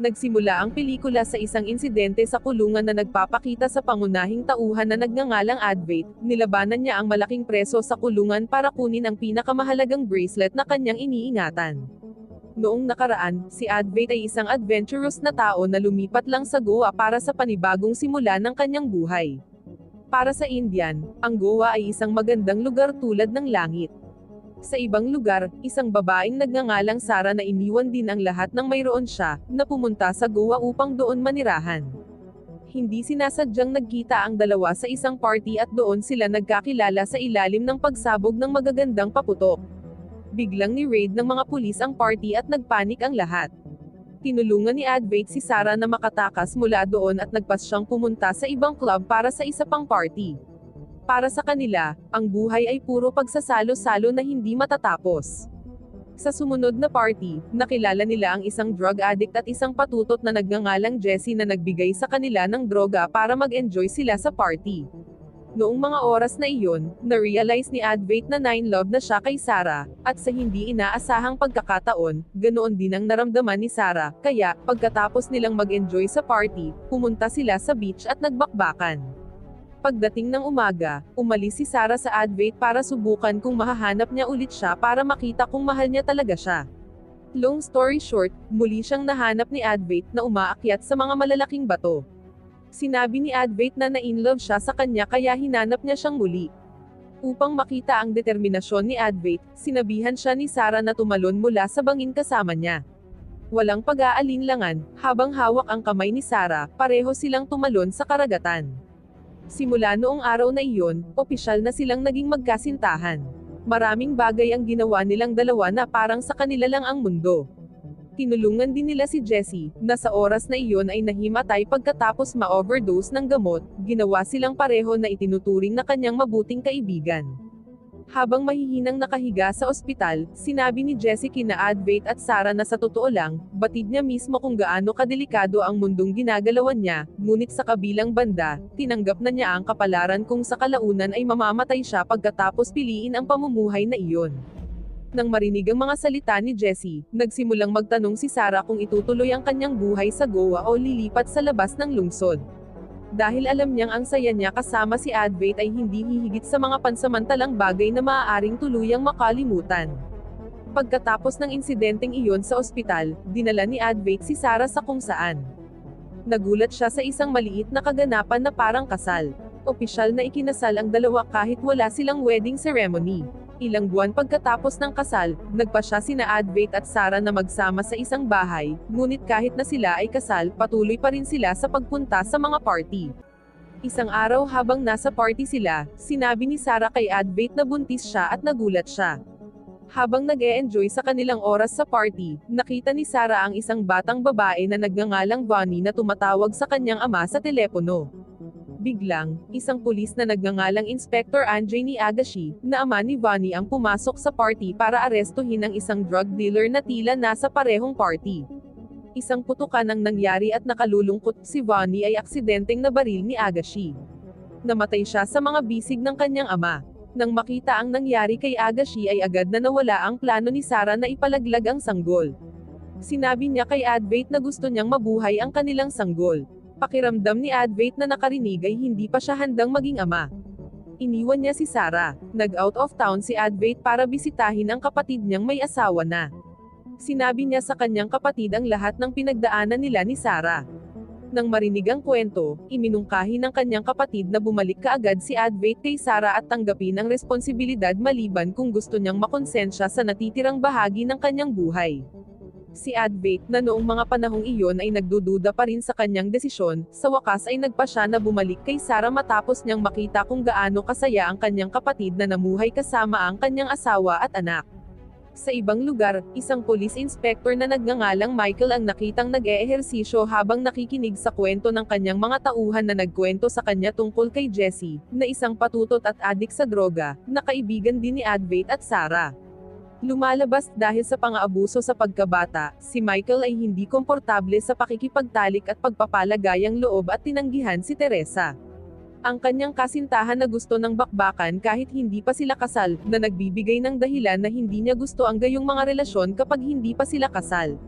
Nagsimula ang pelikula sa isang insidente sa kulungan na nagpapakita sa pangunahing tauhan na nagngangalang Advait. Nilabanan niya ang malaking preso sa kulungan para kunin ang pinakamahalagang bracelet na kanyang iniingatan. Noong nakaraan, si Advait ay isang adventurous na tao na lumipat lang sa Goa para sa panibagong simula ng kanyang buhay. Para sa Indian, ang Goa ay isang magandang lugar tulad ng langit. Sa ibang lugar, isang babaeng nagngangalang Sara na iniwan din ang lahat ng mayroon siya, na pumunta sa Goa upang doon manirahan. Hindi sinasadyang nagkita ang dalawa sa isang party at doon sila nagkakilala sa ilalim ng pagsabog ng magagandang paputok. Biglang ni-raid ng mga pulis ang party at nagpanik ang lahat. Tinulungan ni Advait si Sara na makatakas mula doon at nagpas siyang pumunta sa ibang club para sa isa pang party. Para sa kanila, ang buhay ay puro pagsasalo-salo na hindi matatapos. Sa sumunod na party, nakilala nila ang isang drug addict at isang patutot na nagngangalang Jessie na nagbigay sa kanila ng droga para mag-enjoy sila sa party. Noong mga oras na iyon, na-realize ni Advait na nine-love na siya kay Sara, at sa hindi inaasahang pagkakataon, ganoon din ang naramdaman ni Sara, kaya, pagkatapos nilang mag-enjoy sa party, pumunta sila sa beach at nagbakbakan. Pagdating ng umaga, umalis si Sara sa Advait para subukan kung mahahanap niya ulit siya para makita kung mahal niya talaga siya. Long story short, muli siyang nahanap ni Advait na umaakyat sa mga malalaking bato. Sinabi ni Advait na na-inlove siya sa kanya kaya hinanap niya siyang muli. Upang makita ang determinasyon ni Advait, sinabihan siya ni Sara na tumalon mula sa bangin kasama niya. Walang pag-aalinlangan, habang hawak ang kamay ni Sara, pareho silang tumalon sa karagatan. Simula noong araw na iyon, opisyal na silang naging magkasintahan. Maraming bagay ang ginawa nilang dalawa na parang sa kanila lang ang mundo. Tinulungan din nila si Jessie, na sa oras na iyon ay nahimatay pagkatapos ma-overdose ng gamot, ginawa silang pareho na itinuturing na kanyang mabuting kaibigan. Habang mahihinang nakahiga sa ospital, sinabi ni Jessie kina Advait at Sara na sa totoo lang, batid niya mismo kung gaano kadelikado ang mundong ginagalawan niya, ngunit sa kabilang banda, tinanggap na niya ang kapalaran kung sa kalaunan ay mamamatay siya pagkatapos piliin ang pamumuhay na iyon. Nang marinig ang mga salita ni Jessie, nagsimulang magtanong si Sara kung itutuloy ang kanyang buhay sa Goa o lilipat sa labas ng lungsod. Dahil alam niyang ang saya niya kasama si Advait ay hindi hihigit sa mga pansamantalang bagay na maaaring tuluyang makalimutan. Pagkatapos ng insidenteng iyon sa ospital, dinala ni Advait si Sara sa kung saan. Nagulat siya sa isang maliit na kaganapan na parang kasal. Opisyal na ikinasal ang dalawa kahit wala silang wedding ceremony. Ilang buwan pagkatapos ng kasal, nagpasya sina Advait at Sara na magsama sa isang bahay, ngunit kahit na sila ay kasal, patuloy pa rin sila sa pagpunta sa mga party. Isang araw habang nasa party sila, sinabi ni Sara kay Advait na buntis siya at nagulat siya. Habang nag-e-enjoy sa kanilang oras sa party, nakita ni Sara ang isang batang babae na nagngangalang Vani na tumatawag sa kanyang ama sa telepono. Biglang, isang pulis na nagngangalang Inspector Anjay Agashi, na ama ni Vani ang pumasok sa party para arestuhin ang isang drug dealer na tila nasa parehong party. Isang putukan ang nangyari at nakalulungkot, si Vani ay aksidenteng nabaril ni Agashi. Namatay siya sa mga bisig ng kanyang ama. Nang makita ang nangyari kay Agashi ay agad na nawala ang plano ni Sara na ipalaglag ang sanggol. Sinabi niya kay Advait na gusto niyang mabuhay ang kanilang sanggol. Pakiramdam ni Advait na nakarinig ay hindi pa siya handang maging ama. Iniwan niya si Sara. Nag-out of town si Advait para bisitahin ang kapatid niyang may asawa na. Sinabi niya sa kanyang kapatid ang lahat ng pinagdaanan nila ni Sara. Nang marinig ang kwento, iminungkahi ng kanyang kapatid na bumalik kaagad si Advait kay Sara at tanggapin ang responsibilidad maliban kung gusto niyang makonsensya sa natitirang bahagi ng kanyang buhay. Si Advait, na noong mga panahong iyon ay nagdududa pa rin sa kanyang desisyon, sa wakas ay nagpasya na bumalik kay Sara matapos niyang makita kung gaano kasaya ang kanyang kapatid na namuhay kasama ang kanyang asawa at anak. Sa ibang lugar, isang police inspector na nagngangalang Michael ang nakitang nag-eehersisyo habang nakikinig sa kwento ng kanyang mga tauhan na nagkwento sa kanya tungkol kay Jessie, na isang patutot at adik sa droga, na kaibigan din ni Advait at Sara. Lumalabas dahil sa pang-aabuso sa pagkabata, si Michael ay hindi komportable sa pakikipagtalik at pagpapalagayang loob at tinanggihan si Teresa. Ang kanyang kasintahan na gusto ng bakbakan kahit hindi pa sila kasal, na nagbibigay ng dahilan na hindi niya gusto ang gayong mga relasyon kapag hindi pa sila kasal.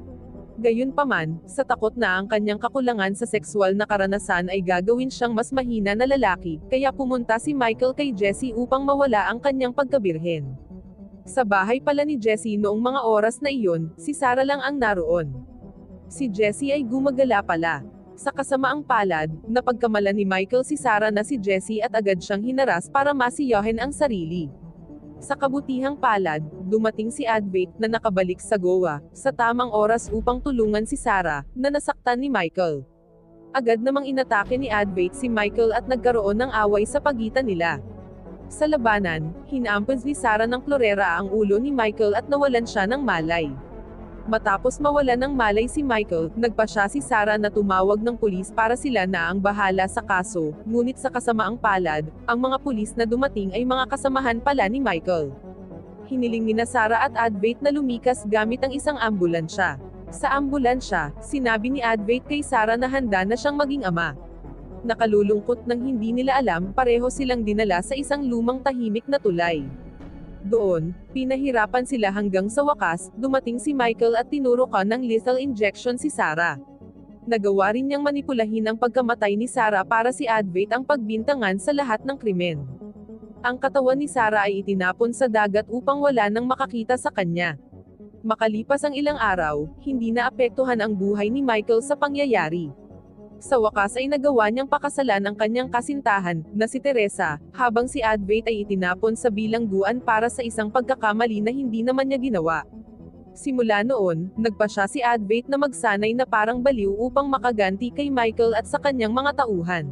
Gayunpaman, sa takot na ang kanyang kakulangan sa sexual na karanasan ay gagawin siyang mas mahina na lalaki, kaya pumunta si Michael kay Jessie upang mawala ang kanyang pagkabirhen. Sa bahay pala ni Jessie noong mga oras na iyon, si Sarah lang ang naroon. Si Jessie ay gumagala pala. Sa kasamaang palad, napagkamala ni Michael si Sarah na si Jessie at agad siyang hinaras para masiyahin ang sarili. Sa kabutihang palad, dumating si Advait na nakabalik sa Goa, sa tamang oras upang tulungan si Sarah, na nasaktan ni Michael. Agad namang inatake ni Advait si Michael at nagkaroon ng away sa pagitan nila. Sa labanan, hinampons ni Sarah ng klorera ang ulo ni Michael at nawalan siya ng malay. Matapos mawalan ng malay si Michael, nagpa siya si Sarah na tumawag ng pulis para sila na ang bahala sa kaso, ngunit sa kasamaang palad, ang mga pulis na dumating ay mga kasamahan pala ni Michael. Hiniling ni na Sarah at Advait na lumikas gamit ang isang ambulansya. Sa ambulansya, sinabi ni Advait kay Sarah na handa na siyang maging ama. Nakalulungkot nang hindi nila alam, pareho silang dinala sa isang lumang tahimik na tulay. Doon, pinahirapan sila hanggang sa wakas, dumating si Michael at tinurukan ng lethal injection si Sarah. Nagawa rin niyang manipulahin ang pagkamatay ni Sarah para si Advait ang pagbintangan sa lahat ng krimen. Ang katawan ni Sarah ay itinapon sa dagat upang wala nang makakita sa kanya. Makalipas ang ilang araw, hindi na apektuhan ang buhay ni Michael sa pangyayari. Sa wakas ay nagawa niyang pakasalan ang kanyang kasintahan, na si Teresa, habang si Advait ay itinapon sa bilangguan para sa isang pagkakamali na hindi naman niya ginawa. Simula noon, nagpa siya si Advait na magsanay na parang baliw upang makaganti kay Michael at sa kanyang mga tauhan.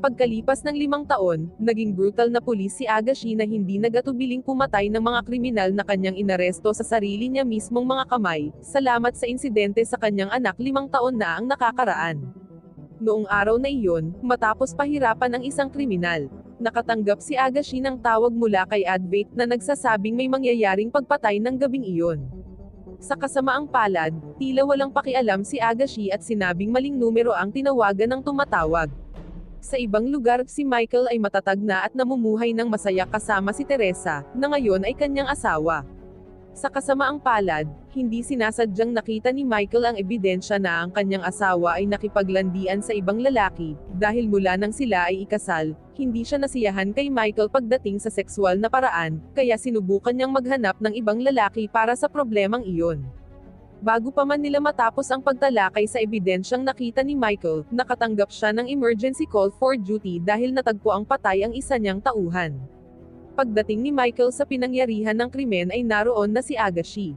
Pagkalipas ng 5 taon, naging brutal na pulis si Agashi na hindi nagatubiling pumatay ng mga kriminal na kanyang inaresto sa sarili niya mismong mga kamay, salamat sa insidente sa kanyang anak 5 taon na ang nakakaraan. Noong araw na iyon, matapos pahirapan ang isang kriminal, nakatanggap si Agashi ng tawag mula kay Advait na nagsasabing may mangyayaring pagpatay ng gabing iyon. Sa kasamaang palad, tila walang pakialam si Agashi at sinabing maling numero ang tinawagan ng tumatawag. Sa ibang lugar, si Michael ay matatag na at namumuhay ng masaya kasama si Teresa, na ngayon ay kanyang asawa. Sa kasamaang palad, hindi sinasadyang nakita ni Michael ang ebidensya na ang kanyang asawa ay nakipaglandian sa ibang lalaki, dahil mula nang sila ay ikasal, hindi siya nasiyahan kay Michael pagdating sa sexual na paraan, kaya sinubukan niyang maghanap ng ibang lalaki para sa problemang iyon. Bago pa man nila matapos ang pagtalakay sa ebidensyang nakita ni Michael, nakatanggap siya ng emergency call for duty dahil natagpo ang patay ang isa niyang tauhan. Pagdating ni Michael sa pinangyarihan ng krimen ay naroon na si Agashi.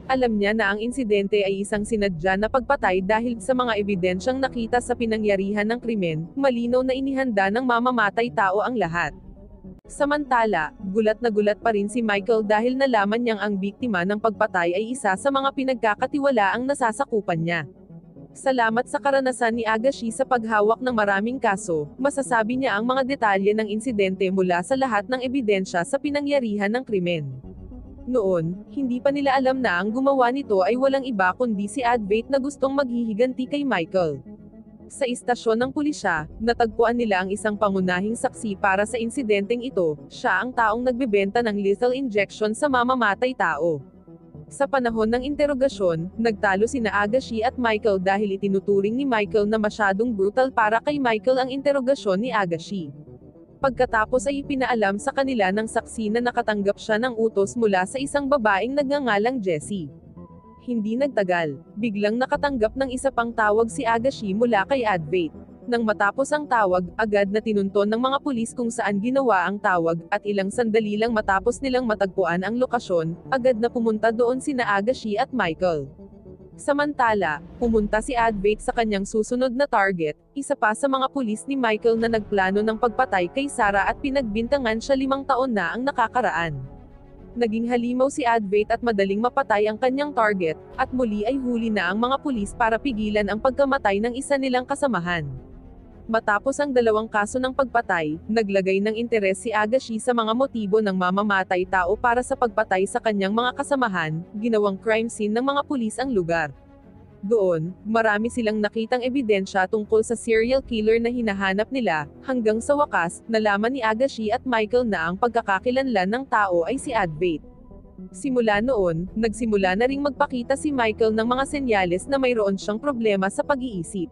Alam niya na ang insidente ay isang sinadya na pagpatay dahil sa mga ebidensyang nakita sa pinangyarihan ng krimen, malinaw na inihanda ng mamamatay tao ang lahat. Samantala, gulat na gulat pa rin si Michael dahil nalaman niyang ang biktima ng pagpatay ay isa sa mga pinagkakatiwalaang nasasakupan niya. Salamat sa karanasan ni Agashi sa paghawak ng maraming kaso, masasabi niya ang mga detalye ng insidente mula sa lahat ng ebidensya sa pinangyarihan ng krimen. Noon, hindi pa nila alam na ang gumawa nito ay walang iba kundi si Advait na gustong maghihiganti kay Michael. Sa istasyon ng pulisya, natagpuan nila ang isang pangunahing saksi para sa insidenteng ito, siya ang taong nagbebenta ng lethal injection sa mamamatay tao. Sa panahon ng interogasyon, nagtalo sina Agashi at Michael dahil itinuturing ni Michael na masyadong brutal para kay Michael ang interogasyon ni Agashi. Pagkatapos ay ipinaalam sa kanila ng saksi na nakatanggap siya ng utos mula sa isang babaeng nagngangalang Jessie. Hindi nagtagal, biglang nakatanggap ng isa pang tawag si Agashi mula kay Advait. Nang matapos ang tawag, agad na tinunton ng mga pulis kung saan ginawa ang tawag, at ilang sandali lang matapos nilang matagpuan ang lokasyon, agad na pumunta doon sina Agashi at Michael. Samantala, pumunta si Advait sa kanyang susunod na target, isa pa sa mga pulis ni Michael na nagplano ng pagpatay kay Sarah at pinagbintangan siya 5 taon na ang nakakaraan. Naging halimaw si Advait at madaling mapatay ang kanyang target, at muli ay huli na ang mga pulis para pigilan ang pagkamatay ng isa nilang kasamahan. Matapos ang 2 kaso ng pagpatay, naglagay ng interes si Agashi sa mga motibo ng mamamatay tao para sa pagpatay sa kanyang mga kasamahan, ginawang crime scene ng mga pulis ang lugar. Doon, marami silang nakitang ebidensya tungkol sa serial killer na hinahanap nila, hanggang sa wakas, nalaman ni Agashi at Michael na ang pagkakakilanlan ng tao ay si Advait. Simula noon, nagsimula na ring magpakita si Michael ng mga senyales na mayroon siyang problema sa pag-iisip.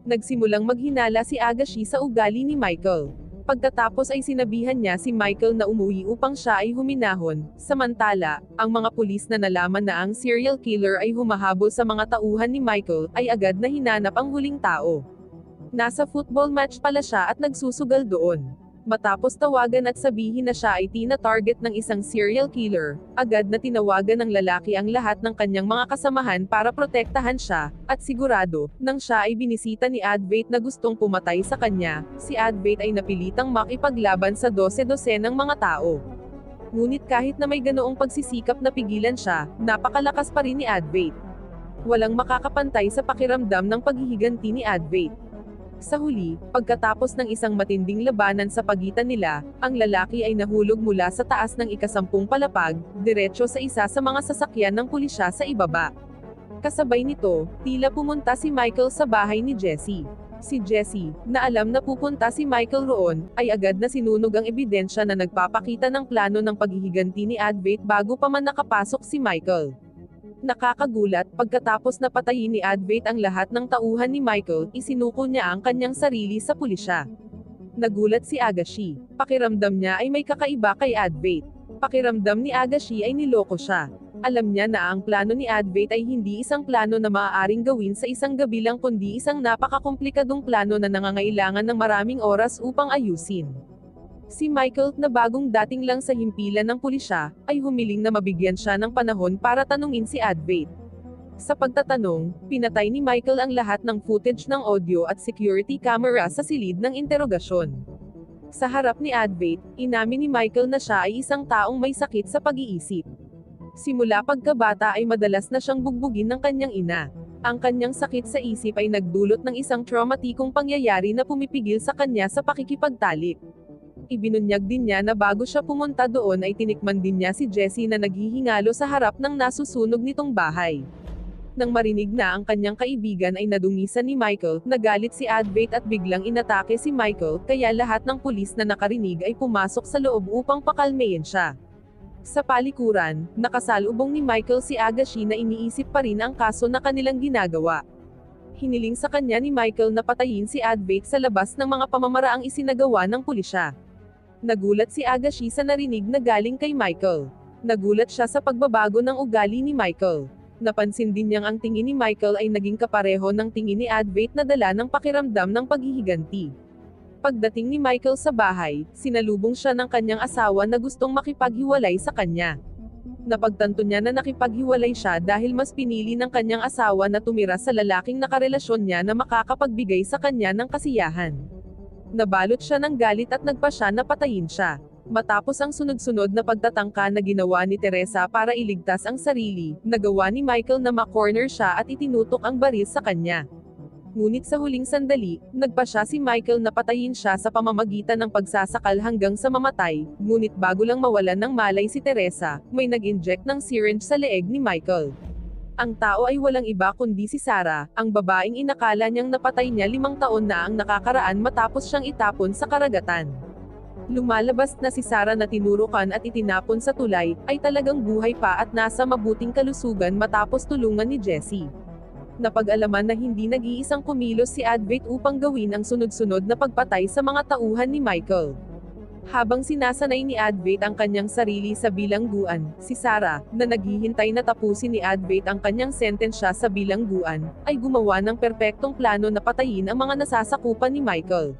Nagsimulang maghinala si Agashi sa ugali ni Michael. Pagkatapos ay sinabihan niya si Michael na umuwi upang siya ay huminahon. Samantala, ang mga pulis na nalaman na ang serial killer ay humahabol sa mga tauhan ni Michael, ay agad na hinanap ang huling tao. Nasa football match pala siya at nagsusugal doon. Matapos tawagan at sabihin na siya ay tina-target ng isang serial killer, agad na tinawagan ng lalaki ang lahat ng kanyang mga kasamahan para protektahan siya, at sigurado, nang siya ay binisita ni Advait na gustong pumatay sa kanya, si Advait ay napilitang makipaglaban sa 12 ng mga tao. Ngunit kahit na may ganoong pagsisikap na pigilan siya, napakalakas pa rin ni Advait. Walang makakapantay sa pakiramdam ng paghihiganti ni Advait. Sa huli, pagkatapos ng isang matinding labanan sa pagitan nila, ang lalaki ay nahulog mula sa taas ng ika-10 palapag, diretso sa isa sa mga sasakyan ng pulisya sa ibaba. Kasabay nito, tila pumunta si Michael sa bahay ni Jessie. Si Jessie, na alam na pupunta si Michael roon, ay agad na sinunog ang ebidensya na nagpapakita ng plano ng paghihiganti ni Advait bago pa man nakapasok si Michael. Nakakagulat, pagkatapos na patayin ni Advait ang lahat ng tauhan ni Michael, isinuko niya ang kanyang sarili sa pulisya. Nagulat si Agashi. Pakiramdam niya ay may kakaiba kay Advait. Pakiramdam ni Agashi ay niloko siya. Alam niya na ang plano ni Advait ay hindi isang plano na maaaring gawin sa isang gabi lang kundi isang napakakomplikadong plano na nangangailangan ng maraming oras upang ayusin. Si Michael, na bagong dating lang sa himpilan ng pulisya, ay humiling na mabigyan siya ng panahon para tanungin si Advait. Sa pagtatanong, pinatay ni Michael ang lahat ng footage ng audio at security camera sa silid ng interogasyon. Sa harap ni Advait, inamin ni Michael na siya ay isang taong may sakit sa pag-iisip. Simula pagkabata ay madalas na siyang bugbugin ng kanyang ina. Ang kanyang sakit sa isip ay nagdulot ng isang traumatikong pangyayari na pumipigil sa kanya sa pakikipagtalik. Ibinunyag din niya na bago siya pumunta doon ay tinikman din niya si Jessie na naghihingalo sa harap ng nasusunog nitong bahay. Nang marinig na ang kanyang kaibigan ay nadungisan ni Michael, nagalit si Advait at biglang inatake si Michael, kaya lahat ng pulis na nakarinig ay pumasok sa loob upang pakalmehin siya. Sa palikuran, nakasalubong ni Michael si Agashi na iniisip pa rin ang kaso na kanilang ginagawa. Hiniling sa kanya ni Michael na patayin si Advait sa labas ng mga pamamaraang isinagawa ng pulisya. Nagulat si Agashi sa narinig na galing kay Michael. Nagulat siya sa pagbabago ng ugali ni Michael. Napansin din niyang ang tingin ni Michael ay naging kapareho ng tingin ni Advait na dala ng pakiramdam ng paghihiganti. Pagdating ni Michael sa bahay, sinalubong siya ng kanyang asawa na gustong makipaghiwalay sa kanya. Napagtanto niya na nakipaghiwalay siya dahil mas pinili ng kanyang asawa na tumira sa lalaking nakarelasyon niya na makakapagbigay sa kanya ng kasiyahan. Nabalot siya ng galit at nagpa siya na patayin siya. Matapos ang sunod-sunod na pagtatangka na ginawa ni Teresa para iligtas ang sarili, nagawa ni Michael na ma-corner siya at itinutok ang baril sa kanya. Ngunit sa huling sandali, nagpa siya si Michael na patayin siya sa pamamagitan ng pagsasakal hanggang sa mamatay, ngunit bago lang mawalan ng malay si Teresa, may nag-inject ng syringe sa leeg ni Michael. Ang tao ay walang iba kundi si Sarah, ang babaeng inakala niyang napatay niya 5 taon na ang nakakaraan matapos siyang itapon sa karagatan. Lumalabas na si Sarah na tinurukan at itinapon sa tulay, ay talagang buhay pa at nasa mabuting kalusugan matapos tulungan ni Jessie. Napag-alaman na hindi nag-iisang kumilos si Advait upang gawin ang sunod-sunod na pagpatay sa mga tauhan ni Michael. Habang sinasanay ni Advait ang kanyang sarili sa bilangguan, si Sarah, na naghihintay na tapusin ni Advait ang kanyang sentensya sa bilangguan, ay gumawa ng perpektong plano na patayin ang mga nasasakupan ni Michael.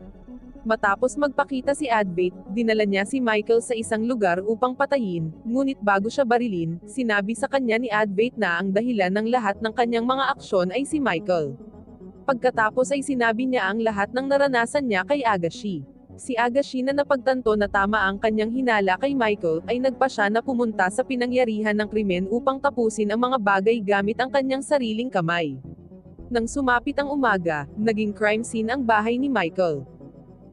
Matapos magpakita si Advait, dinala niya si Michael sa isang lugar upang patayin, ngunit bago siya barilin, sinabi sa kanya ni Advait na ang dahilan ng lahat ng kanyang mga aksyon ay si Michael. Pagkatapos ay sinabi niya ang lahat ng naranasan niya kay Agashi. Si Agashi na napagtanto na tama ang kanyang hinala kay Michael, ay nagpa siya na pumunta sa pinangyarihan ng krimen upang tapusin ang mga bagay gamit ang kanyang sariling kamay. Nang sumapit ang umaga, naging crime scene ang bahay ni Michael.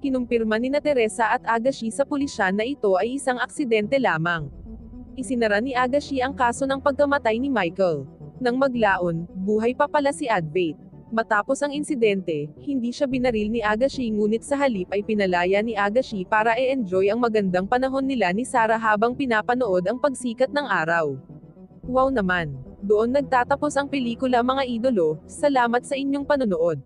Kinumpirma ni Teresa at Agashi sa pulisya na ito ay isang aksidente lamang. Isinara ni Agashi ang kaso ng pagkamatay ni Michael. Nang maglaon, buhay pa pala si Advait. Matapos ang insidente, hindi siya binaril ni Agashi ngunit sa halip ay pinalaya ni Agashi para e-enjoy ang magandang panahon nila ni Sarah habang pinapanood ang pagsikat ng araw. Wow naman! Doon nagtatapos ang pelikula mga idolo, salamat sa inyong panonood.